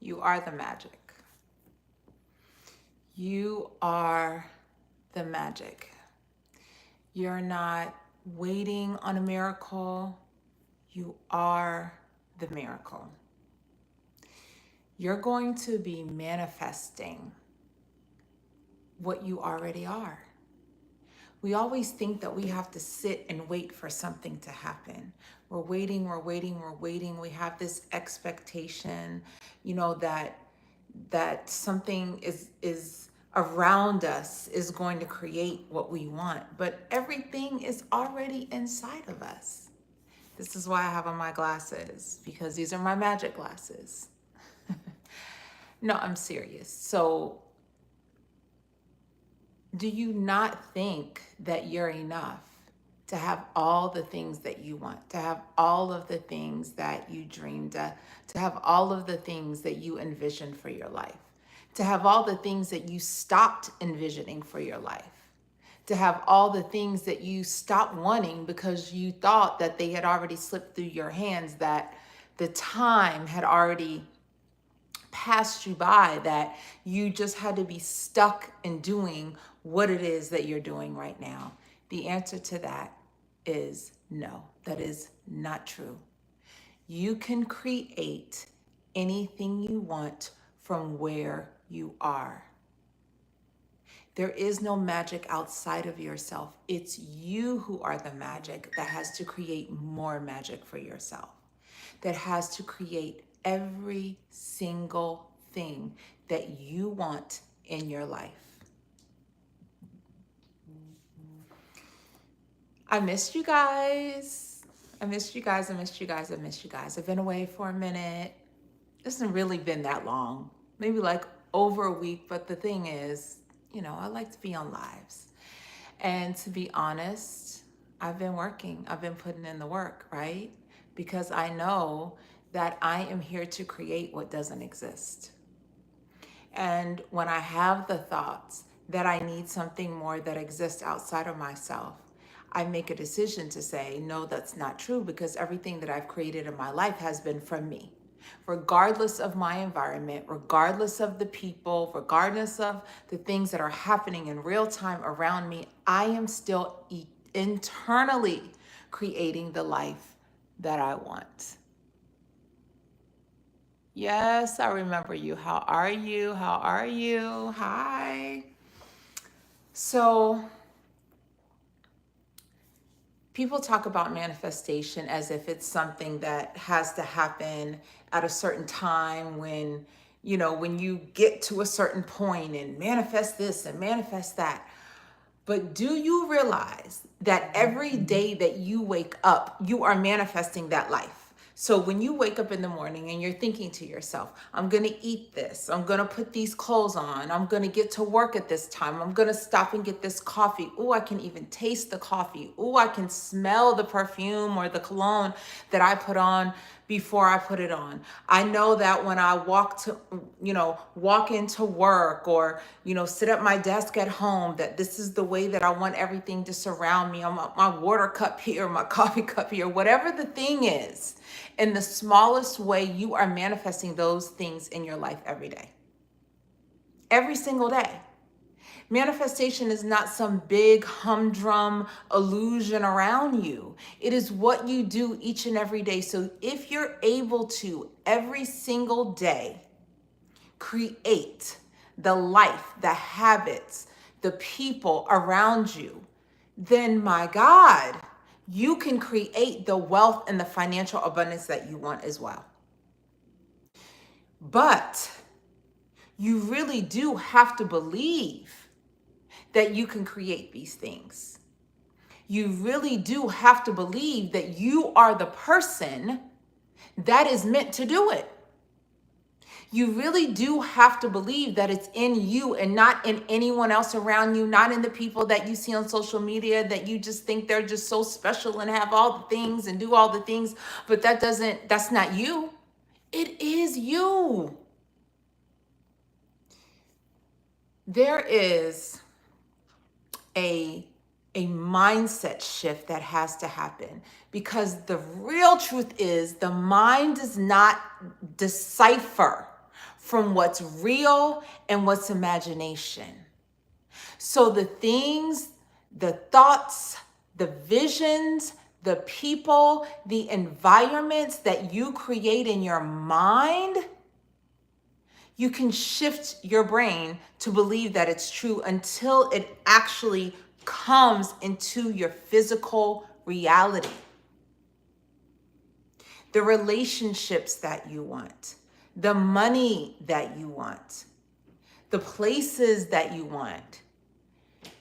You are the magic. You are the magic. You're not waiting on a miracle. You are the miracle. You're going to be manifesting what you already are. We always think that we have to sit and wait for something to happen. We're waiting, we're waiting, we're waiting. We have this expectation, that something is around us is going to create what we want, but everything is already inside of us. This is why I have on my glasses, because these are my magic glasses. No, I'm serious. So, do you not think that you're enough to have all the things that you want, to have all of the things that you dreamed of, to have all of the things that you envisioned for your life, to have all the things that you stopped envisioning for your life, to have all the things that you stopped wanting because you thought that they had already slipped through your hands, that the time had already passed you by, that you just had to be stuck in doing what it is that you're doing right now? The answer to that is no. That is not true. You can create anything you want from where you are. There is no magic outside of yourself. It's you who are the magic that has to create more magic for yourself, that has to create every single thing that you want in your life. I missed you guys. I missed you guys. I missed you guys. I missed you guys. I've been away for a minute. It hasn't really been that long, maybe like over a week. But the thing is, I like to be on lives. And to be honest, I've been working. I've been putting in the work, right? Because I know that I am here to create what doesn't exist. And when I have the thoughts that I need something more that exists outside of myself, I make a decision to say, no, that's not true, because everything that I've created in my life has been from me. Regardless of my environment, regardless of the people, regardless of the things that are happening in real time around me, I am still internally creating the life that I want. Yes, I remember you. How are you? How are you? Hi. So, people talk about manifestation as if it's something that has to happen at a certain time, when you get to a certain point and manifest this and manifest that. But do you realize that every day that you wake up, you are manifesting that life? So when you wake up in the morning and you're thinking to yourself, I'm going to eat this, I'm going to put these clothes on, I'm going to get to work at this time, I'm going to stop and get this coffee. Oh, I can even taste the coffee. Oh, I can smell the perfume or the cologne that I put on before I put it on. I know that when I walk into work, or, sit at my desk at home, that this is the way that I want everything to surround me. I want my water cup here, my coffee cup here, whatever the thing is. In the smallest way, you are manifesting those things in your life every day. Every single day. Manifestation is not some big humdrum illusion around you. It is what you do each and every day. So if you're able to every single day create the life, the habits, the people around you, then my God, you can create the wealth and the financial abundance that you want as well. But you really do have to believe that you can create these things. You really do have to believe that you are the person that is meant to do it. You really do have to believe that it's in you and not in anyone else around you, not in the people that you see on social media that you just think they're just so special and have all the things and do all the things, but that's not you. It is you. There is a mindset shift that has to happen, because the real truth is the mind does not decipher from what's real and what's imagination. So the things, the thoughts, the visions, the people, the environments that you create in your mind, you can shift your brain to believe that it's true until it actually comes into your physical reality. The relationships that you want, the money that you want, the places that you want,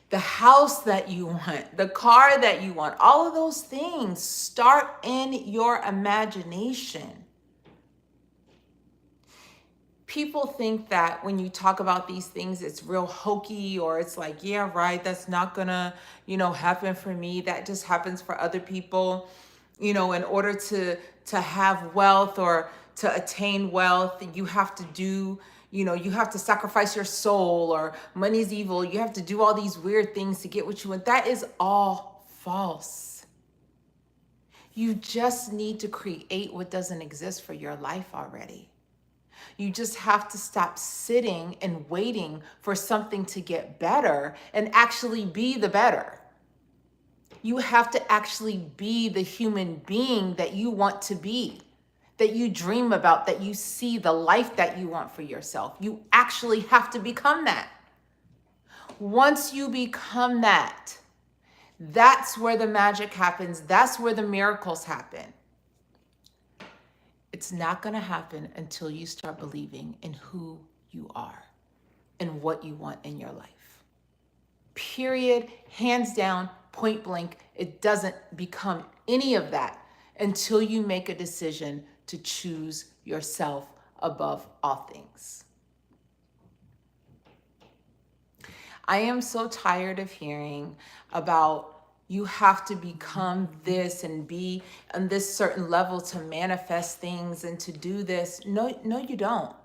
the house that you want, the car that you want, all of those things start in your imagination. People think that when you talk about these things, it's real hokey, or it's like, yeah, right, that's not gonna, happen for me. That just happens for other people. In order to have wealth or to attain wealth, you have to do, you have to sacrifice your soul, or money's evil. You have to do all these weird things to get what you want. That is all false. You just need to create what doesn't exist for your life already. You just have to stop sitting and waiting for something to get better and actually be the better. You have to actually be the human being that you want to be, that you dream about, that you see, the life that you want for yourself. You actually have to become that. Once you become that, that's where the magic happens. That's where the miracles happen. It's not going to happen until you start believing in who you are and what you want in your life. Period. Hands down, point blank. It doesn't become any of that until you make a decision to choose yourself above all things. I am so tired of hearing about you have to become this and be on this certain level to manifest things and to do this. No, you don't.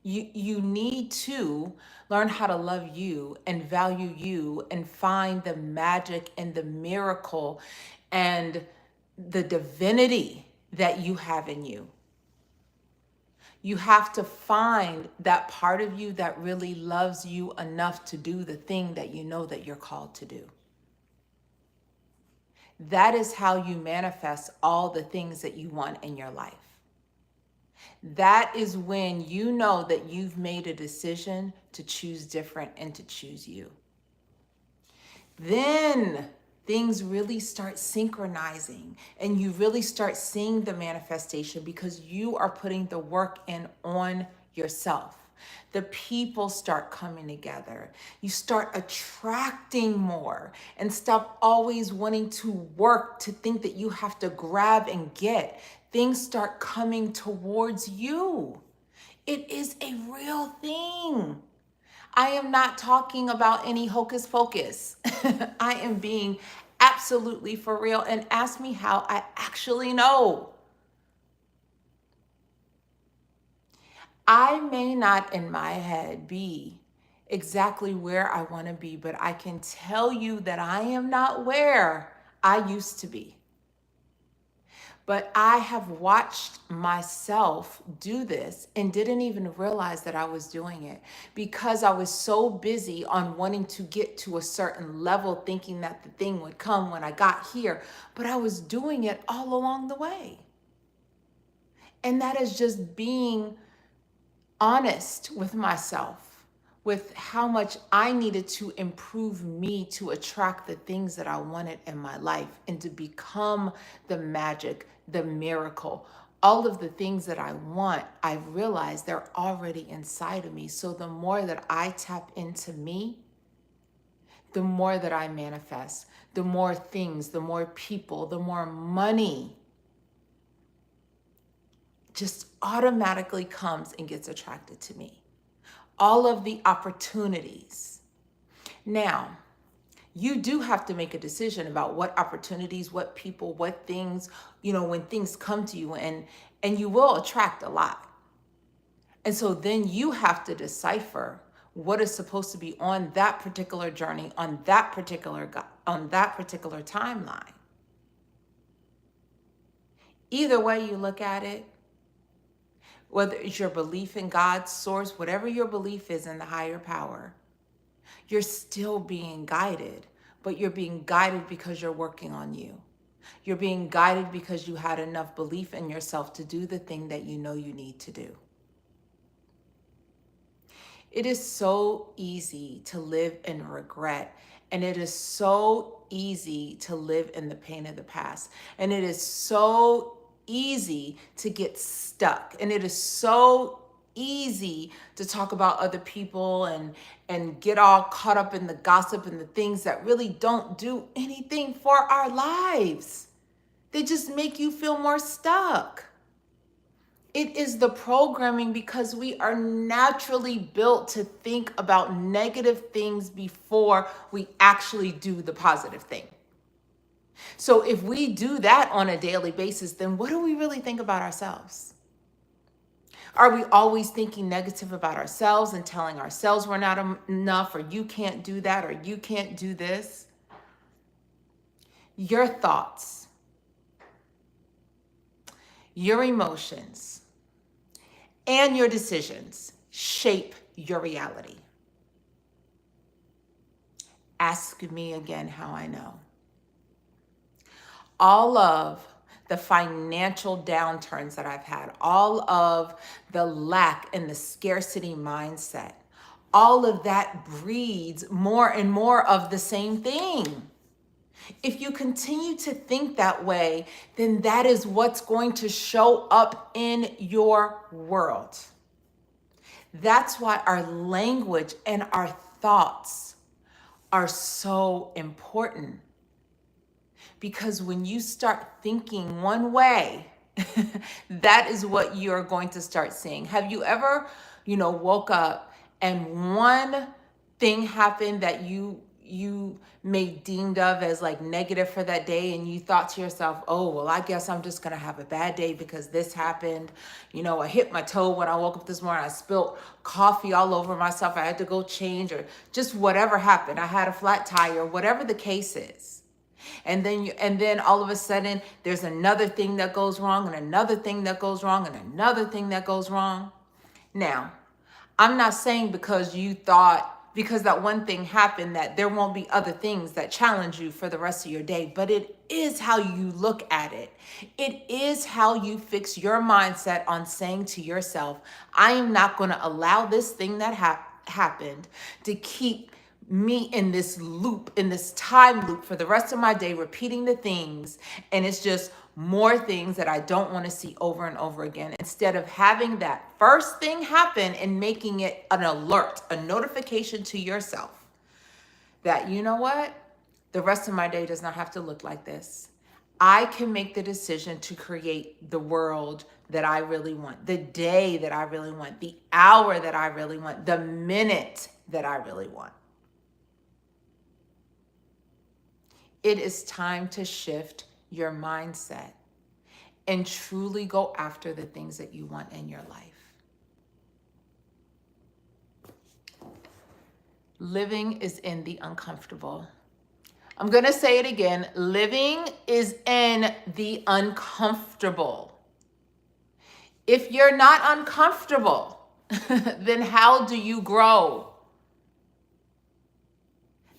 You need to learn how to love you and value you and find the magic and the miracle and the divinity that you have in you. You have to find that part of you that really loves you enough to do the thing that you know that you're called to do. That is how you manifest all the things that you want in your life. That is when you know that you've made a decision to choose different and to choose you. Then things really start synchronizing and you really start seeing the manifestation because you are putting the work in on yourself. The people start coming together. You start attracting more and stop always wanting to work to think that you have to grab and get. Things start coming towards you. It is a real thing. I am not talking about any hocus pocus. I am being absolutely for real, and ask me how I actually know. I may not in my head be exactly where I want to be, but I can tell you that I am not where I used to be. But I have watched myself do this and didn't even realize that I was doing it because I was so busy on wanting to get to a certain level, thinking that the thing would come when I got here. But I was doing it all along the way. And that is just being honest with myself, with how much I needed to improve me to attract the things that I wanted in my life and to become the magic, the miracle, all of the things that I want. I've realized they're already inside of me. So the more that I tap into me, the more that I manifest, the more things, the more people, the more money just automatically comes and gets attracted to me. All of the opportunities. Now, you do have to make a decision about what opportunities, what people, what things, when things come to you, and you will attract a lot. And so then you have to decipher what is supposed to be on that particular journey, on that particular timeline. Either way you look at it, whether it's your belief in God's source, whatever your belief is in the higher power, you're still being guided, but you're being guided because you're working on you. You're being guided because you had enough belief in yourself to do the thing that you know you need to do. It is so easy to live in regret, and it is so easy to live in the pain of the past. And it is so easy to get stuck. And it is so easy to talk about other people and get all caught up in the gossip and the things that really don't do anything for our lives. They just make you feel more stuck. It is the programming because we are naturally built to think about negative things before we actually do the positive thing. So if we do that on a daily basis, then what do we really think about ourselves? Are we always thinking negative about ourselves and telling ourselves we're not enough, or you can't do that, or you can't do this? Your thoughts, your emotions, and your decisions shape your reality. Ask me again how I know. All of the financial downturns that I've had, all of the lack and the scarcity mindset, all of that breeds more and more of the same thing. If you continue to think that way, then that is what's going to show up in your world. That's why our language and our thoughts are so important. Because when you start thinking one way, that is what you're going to start seeing. Have you ever, woke up and one thing happened that you made deemed of as like negative for that day, and you thought to yourself, oh, well, I guess I'm just gonna have a bad day because this happened. I hit my toe when I woke up this morning. I spilled coffee all over myself. I had to go change, or just whatever happened. I had a flat tire, whatever the case is. And then all of a sudden there's another thing that goes wrong, and another thing that goes wrong, and another thing that goes wrong. Now, I'm not saying because that one thing happened that there won't be other things that challenge you for the rest of your day, but it is how you look at it. It is how you fix your mindset on saying to yourself, I am not going to allow this thing that happened to keep me in this loop, in this time loop for the rest of my day, repeating the things. And it's just more things that I don't want to see over and over again. Instead of having that first thing happen and making it an alert, a notification to yourself that, you know what? The rest of my day does not have to look like this. I can make the decision to create the world that I really want, the day that I really want, the hour that I really want, the minute that I really want. It is time to shift your mindset and truly go after the things that you want in your life. Living is in the uncomfortable. I'm going to say it again. Living is in the uncomfortable. If you're not uncomfortable, then how do you grow?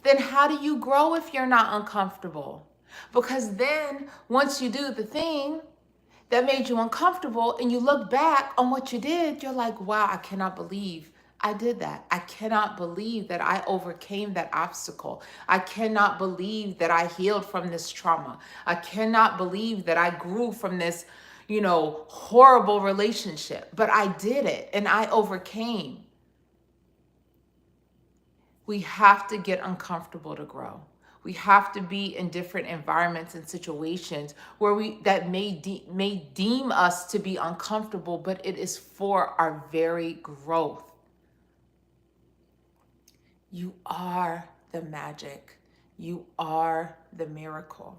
Then how do you grow if you're not uncomfortable? Because then once you do the thing that made you uncomfortable and you look back on what you did, you're like, wow, I cannot believe I did that. I cannot believe that I overcame that obstacle. I cannot believe that I healed from this trauma. I cannot believe that I grew from this, horrible relationship. But I did it and I overcame. We have to get uncomfortable to grow. We have to be in different environments and situations where that may deem us to be uncomfortable, but it is for our very growth. You are the magic. You are the miracle.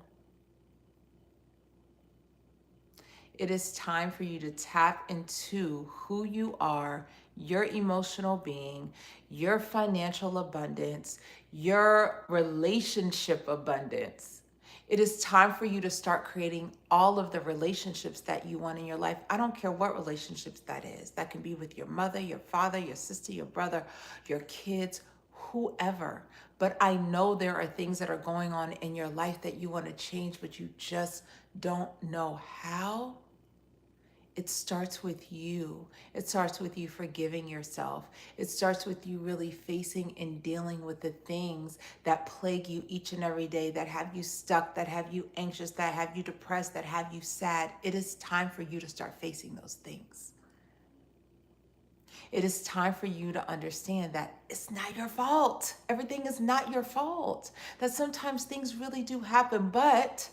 It is time for you to tap into who you are, your emotional being, your financial abundance, your relationship abundance. It is time for you to start creating all of the relationships that you want in your life. I don't care what relationships that is. That can be with your mother, your father, your sister, your brother, your kids, whoever. But I know there are things that are going on in your life that you want to change, but you just don't know how. It starts with you. It starts with you forgiving yourself. It starts with you really facing and dealing with the things that plague you each and every day, that have you stuck, that have you anxious, that have you depressed, that have you sad. It is time for you to start facing those things. It is time for you to understand that it's not your fault. Everything is not your fault. That sometimes things really do happen, but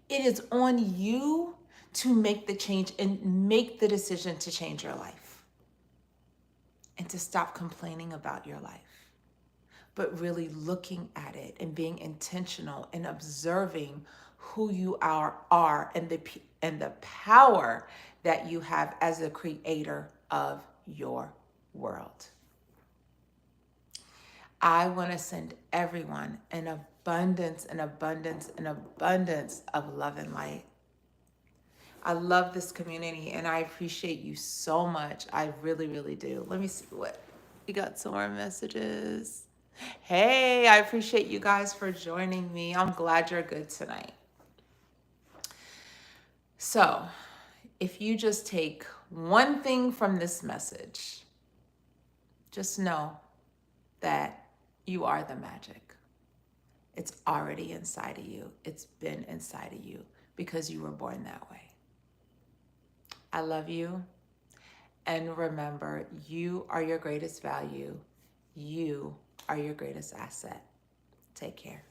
it is on you to make the change and make the decision to change your life and to stop complaining about your life, but really looking at it and being intentional and observing who you are and the power that you have as a creator of your world. I want to send everyone an abundance, an abundance, an abundance of love and light. I love this community and I appreciate you so much. I really, really do. Let me see what we got. Some more messages. Hey, I appreciate you guys for joining me. I'm glad you're good tonight. So, if you just take one thing from this message, just know that you are the magic. It's already inside of you. It's been inside of you because you were born that way. I love you. And remember, you are your greatest value. You are your greatest asset. Take care.